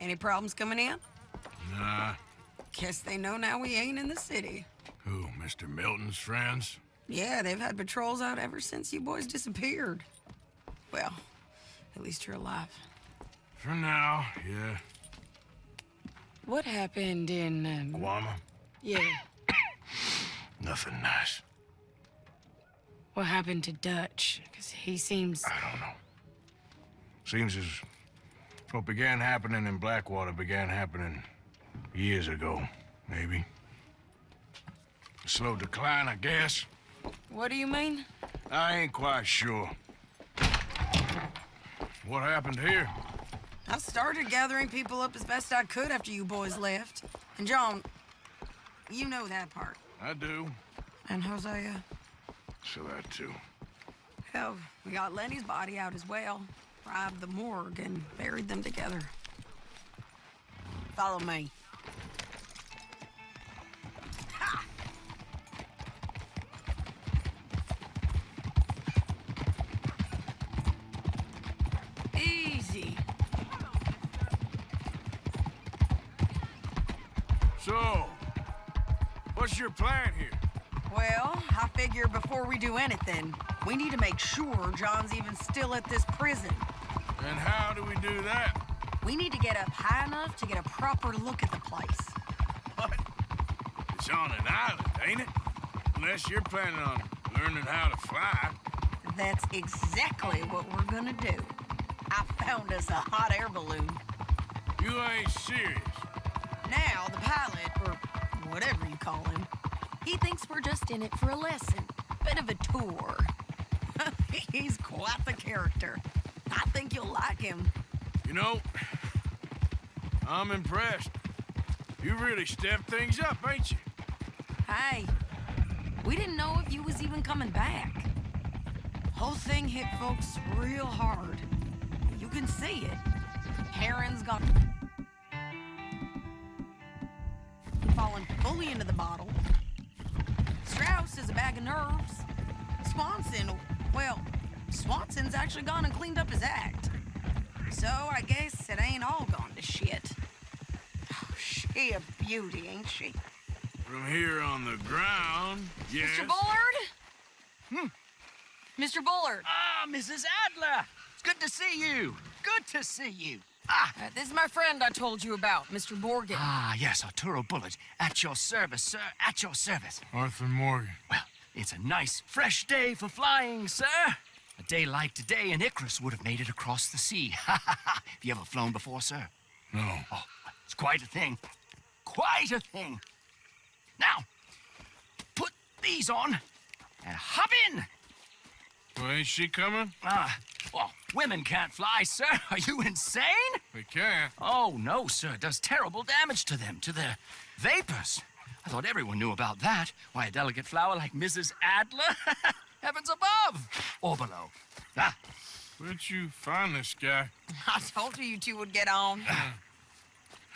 Any problems coming in? Nah. Guess they know now we ain't in the city. Who, Mr. Milton's friends? Yeah, they've had patrols out ever since you boys disappeared. Well, at least you're alive. For now, yeah. What happened in, Guama? Yeah. Nothing nice. What happened to Dutch? Because he seems... I don't know. Seems as what began happening in Blackwater began happening years ago, maybe. A slow decline, I guess. What do you mean? I ain't quite sure. What happened here? I started gathering people up as best I could after you boys left. And John, you know that part. I do. And Hosea? So that too. Hell, we got Lenny's body out as well. Robbed the morgue and buried them together. Follow me. Ha! Easy. So, what's your plan here? Well, I figure before we do anything, we need to make sure John's even still at this prison. And how do we do that? We need to get up high enough to get a proper look at the place. What? It's on an island, ain't it? Unless you're planning on learning how to fly. That's exactly what we're gonna do. I found us a hot air balloon. You ain't serious. Now, the pilot, or whatever you call him, he thinks we're just in it for a lesson. Bit of a tour. He's quite the character. I think you'll like him. You know, I'm impressed. You really stepped things up, ain't you? Hey, we didn't know if you was even coming back. Whole thing hit folks real hard. You can see it. Heron's got fallen fully into the bottle. Strauss is a bag of nerves. Swanson's actually gone and cleaned up his act. So I guess it ain't all gone to shit. Oh, she a beauty, ain't she? From here on the ground, yes. Mr. Bullard? Mr. Bullard. Ah, Mrs. Adler! It's good to see you. Good to see you. This is my friend I told you about, Mr. Morgan. Ah, yes, Arturo Bullard. At your service, sir. At your service. Arthur Morgan. Well, it's a nice, fresh day for flying, sir. A day like today, an Icarus would have made it across the sea. Have you ever flown before, sir? No. Oh, it's quite a thing. Quite a thing. Now, put these on and hop in. Well, ain't she coming? Well, women can't fly, sir. Are you insane? They can't. Oh, no, sir. It does terrible damage to them, to their vapors. I thought everyone knew about that. Why, a delicate flower like Mrs. Adler? Heavens above! Or below. Where'd you find this guy? I told you two would get on.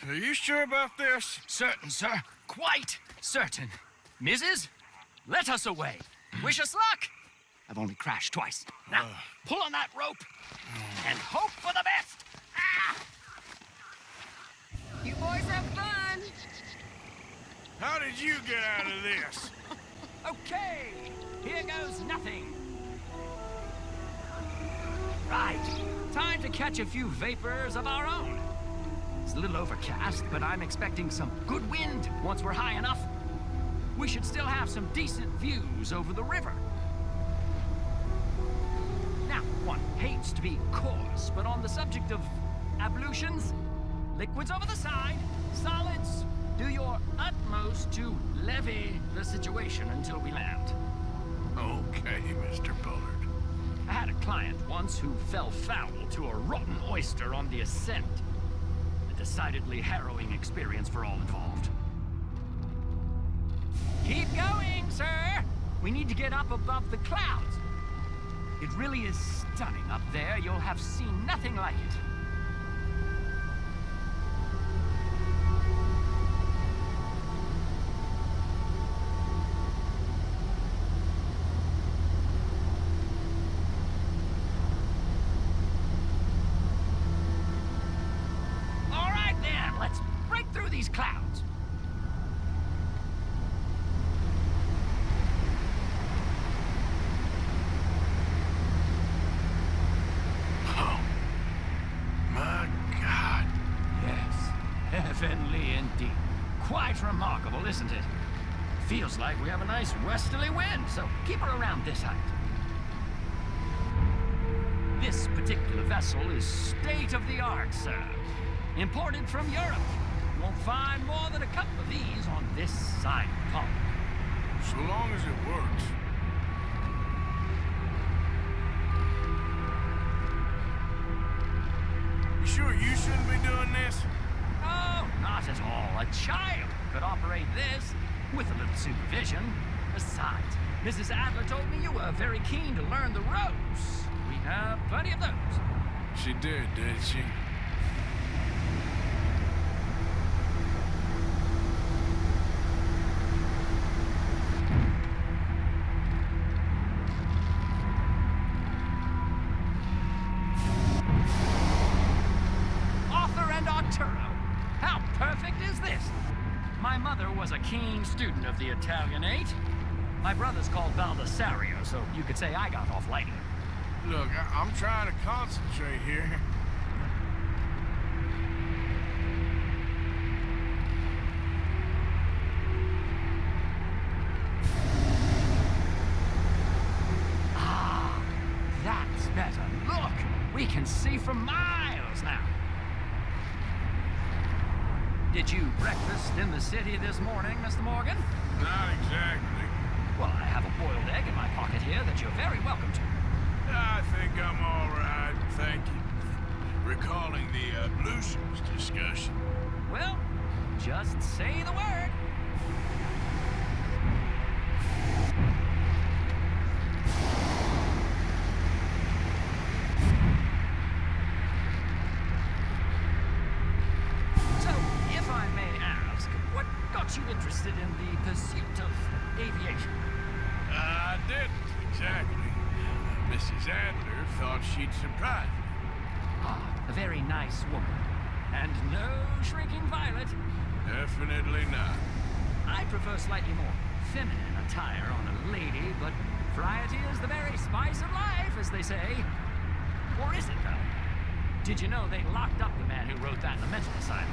Are you sure about this? Certain, sir. Quite certain. Mrs., let us away. Wish us luck. I've only crashed twice. Now, pull on that rope and hope for the best. You boys have fun. How did you get out of this? Okay, here goes nothing. Right, time to catch a few vapors of our own. It's a little overcast, but I'm expecting some good wind once we're high enough. We should still have some decent views over the river. Now, one hates to be coarse, but on the subject of ablutions, liquids over the side, solids, do your utmost to levy the situation until we land. Okay, Mr. Bullard. I had a client once who fell foul to a rotten oyster on the ascent. A decidedly harrowing experience for all involved. Keep going, sir! We need to get up above the clouds. It really is stunning up there. You'll have seen nothing like it. Heavenly indeed. Quite remarkable, isn't it? Feels like we have a nice westerly wind, so keep her around this height. This particular vessel is state-of-the-art, sir. Imported from Europe. You won't find more than a couple of these on this side of the pond. So long as it works. You sure you shouldn't be doing this? Oh, not at all. A child could operate this with a little supervision. Besides, Mrs. Adler told me you were very keen to learn the ropes. We have plenty of those. She did she? Arthur and Arturo. How perfect is this? My mother was a keen student of the Italianate. My brother's called Baldessario, so you could say I got off lighting. Look, I'm trying to concentrate here. Ah, that's better. Look, we can see for miles now. Did you breakfast in the city this morning, Mr. Morgan? Not exactly. Well, I have a boiled egg in my pocket here that you're very welcome to. I think I'm all right, thank you. Recalling the ablutions discussion. Well, just say the word. So, if I may ask, what got you interested in the pursuit of aviation? I didn't, exactly. Mrs. Adler thought she'd surprise me. Ah, a very nice woman. And no shrinking violet. Definitely not. I prefer slightly more feminine attire on a lady, but variety is the very spice of life, as they say. Or is it, though? Did you know they locked up the man who wrote that in a mental asylum?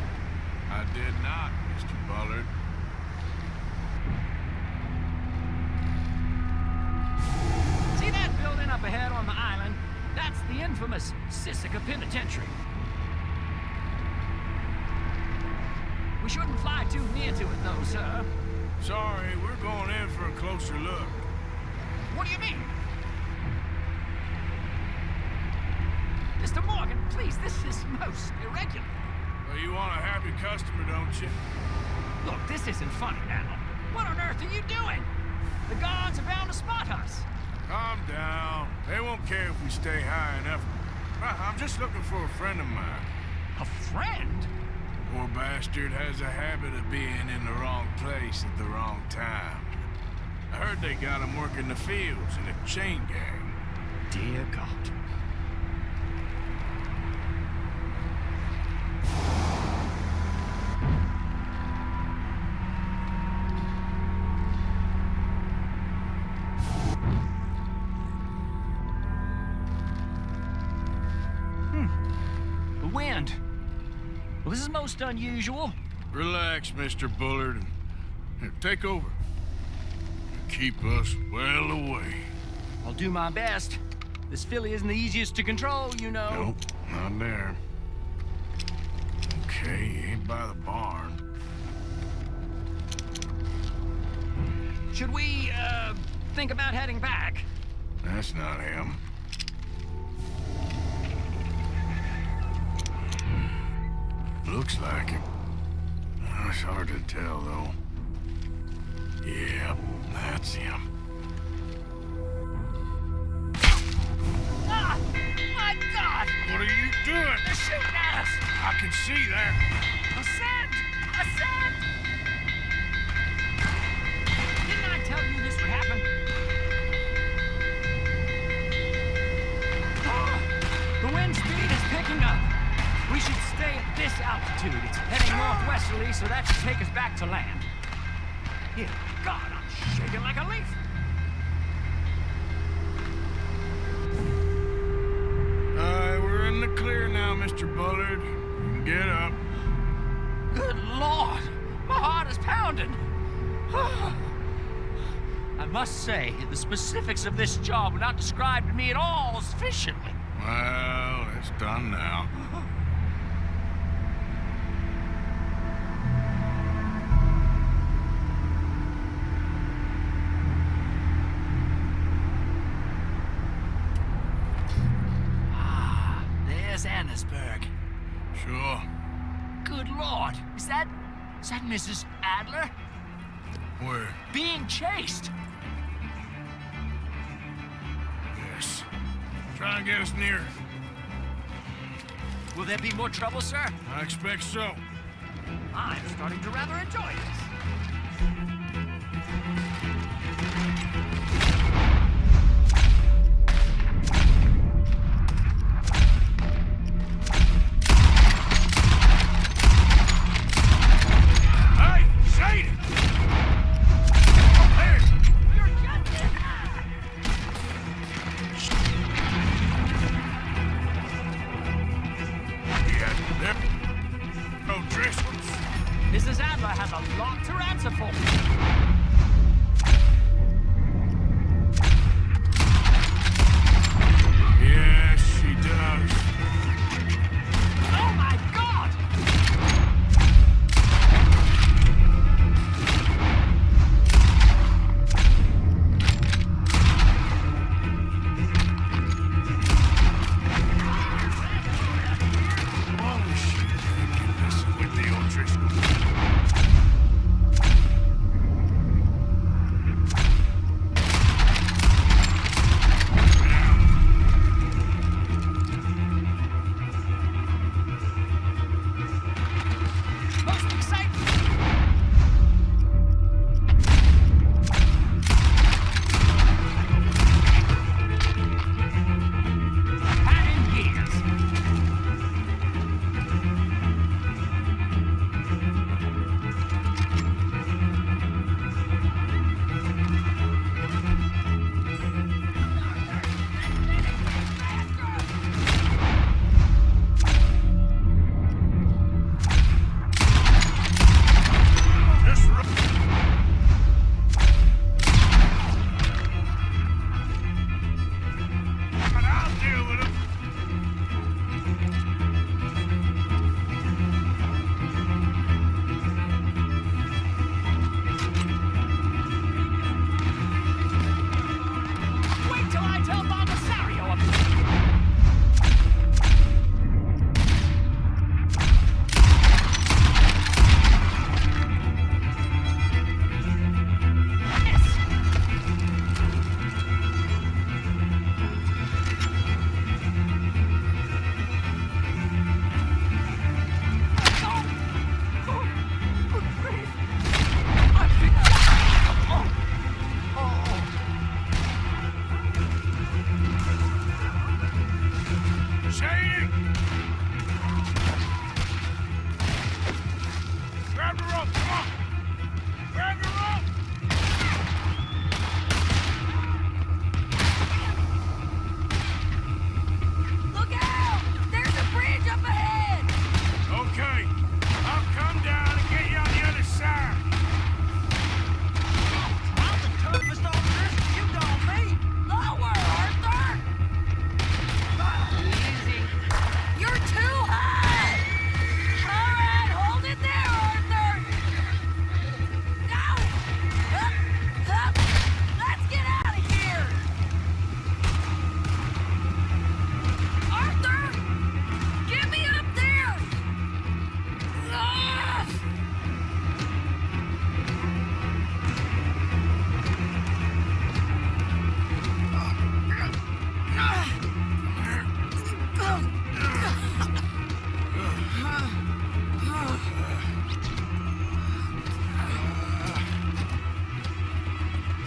I did not, Mr. Bullard. See that building up ahead on the island? That's the infamous Sisika Penitentiary. We shouldn't fly too near to it, though, sir. Sorry, we're going in for a closer look. What do you mean? Mr. Morgan, please, this is most irregular. Well, you want a happy customer, don't you? Look, this isn't funny now. What on earth are you doing? The guards are bound to spot us. Calm down. They won't care if we stay high enough. I'm just looking for a friend of mine. A friend? Poor bastard has a habit of being in the wrong place at the wrong time. I heard they got him working the fields in a chain gang. Dear God. The wind. Well, this is most unusual. Relax, Mr. Bullard. Here, take over. Keep us well away. I'll do my best. This filly isn't the easiest to control, you know. Nope, not there. Okay, ain't by the barn. Should we, think about heading back? That's not him. Looks like it. It's hard to tell, though. Yep, that's him. Ah! My God! What are you doing? They're shooting at us! I can see that. Ascend! Ascend! Didn't I tell you this would happen? Oh, the wind speed is picking up. We should stay at this altitude. It's heading northwesterly, so that should take us back to land. Dear God, I'm shaking like a leaf. We're in the clear now, Mr. Bullard. You can get up. Good Lord! My heart is pounding! I must say, the specifics of this job were not described to me at all sufficiently. Well, it's done now. There's Annesburg. Sure. Good Lord! Is that Mrs. Adler? Where? Being chased! Yes. Try and get us near. Will there be more trouble, sir? I expect so. I'm starting to rather enjoy this. Hey, Sadie! Up there! You're just Yeah, there. Oh, Driscoll's. Mrs. Adler has a lot to answer for. Yes, she does. Oh my God! Oh, shit. Messing with the old Driscoll. Most exciting! Had in years. Just run. But I'll deal with him. Wait till I tell Baldasario about this. Shady! Grab the rope, come on! Grab the rope! Look out! There's a bridge up ahead! Okay, I'll come down and get you on the other side. I'm the toughest officer you know me. Lower, Arthur! Easy. You're too high! All right, hold it there, Arthur! Now! Up! Let's get out of here! Arthur! Get me up there! Ah!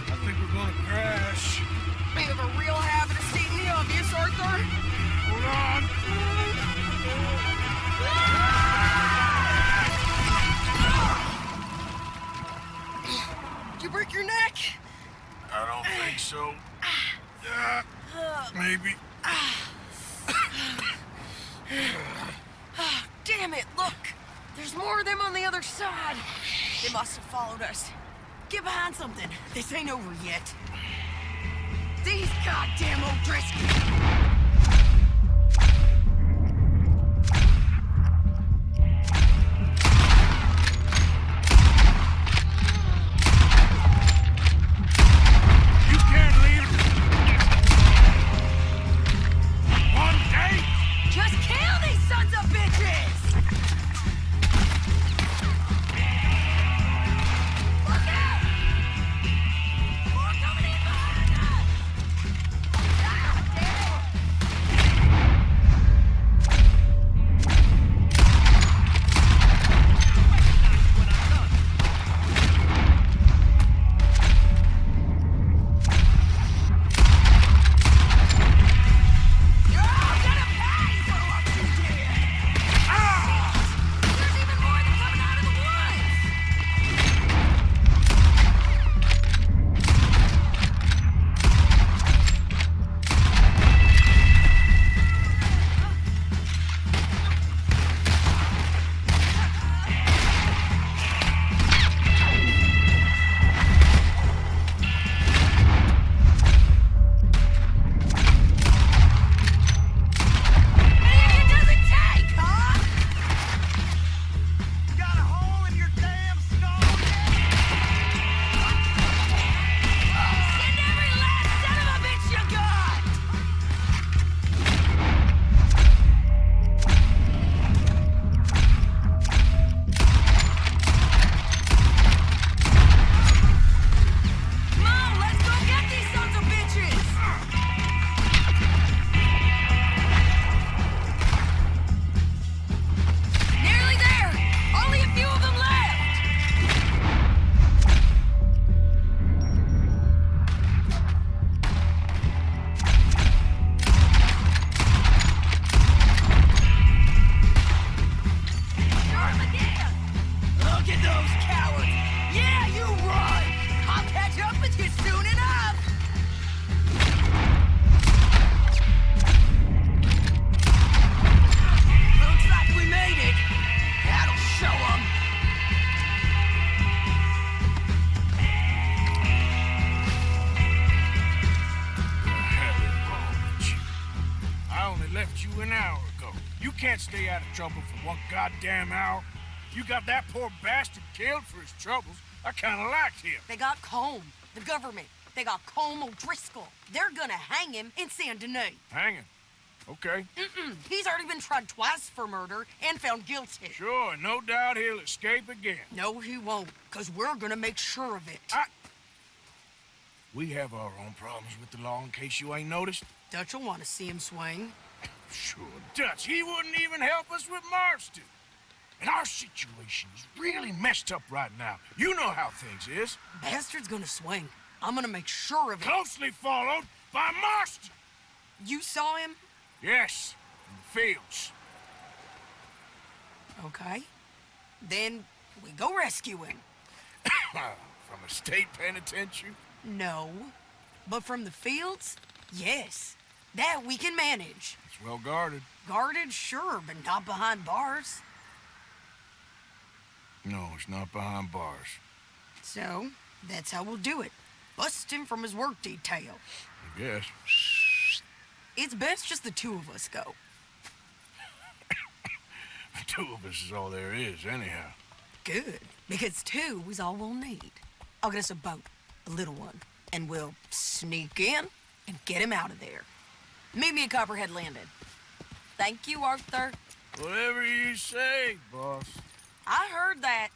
I think we're gonna crash. We have a real habit of stating the obvious, Arthur. Hold on. Did you break your neck? I don't think so. Maybe. Damn it, look! There's more of them on the other side. They must have followed us. Get behind something. This ain't over yet. These goddamn O'Driscolls! Can't stay out of trouble for one goddamn hour. You got that poor bastard killed for his troubles. I kinda liked him. They got Colm, the government. They got Colm O'Driscoll. They're gonna hang him in Saint Denis. Hang him? Okay. He's already been tried twice for murder and found guilty. Sure, no doubt he'll escape again. No, he won't, because we're gonna make sure of it. We have our own problems with the law in case you ain't noticed. Dutch will want to see him swing. Sure, Dutch, he wouldn't even help us with Marston. And our situation is really messed up right now. You know how things is. Bastard's gonna swing. I'm gonna make sure of it. Closely followed by Marston. You saw him? Yes, in the fields. Okay. Then we go rescue him. From a state penitentiary? No. But from the fields? Yes. That we can manage. It's well guarded. Guarded, sure, but not behind bars. No, it's not behind bars. So, that's how we'll do it. Bust him from his work detail. I guess. It's best just the two of us go. The two of us is all there is, anyhow. Good, because two is all we'll need. I'll get us a boat, a little one, and we'll sneak in and get him out of there. Meet me at Copperhead Landing. Thank you, Arthur. Whatever you say, boss. I heard that.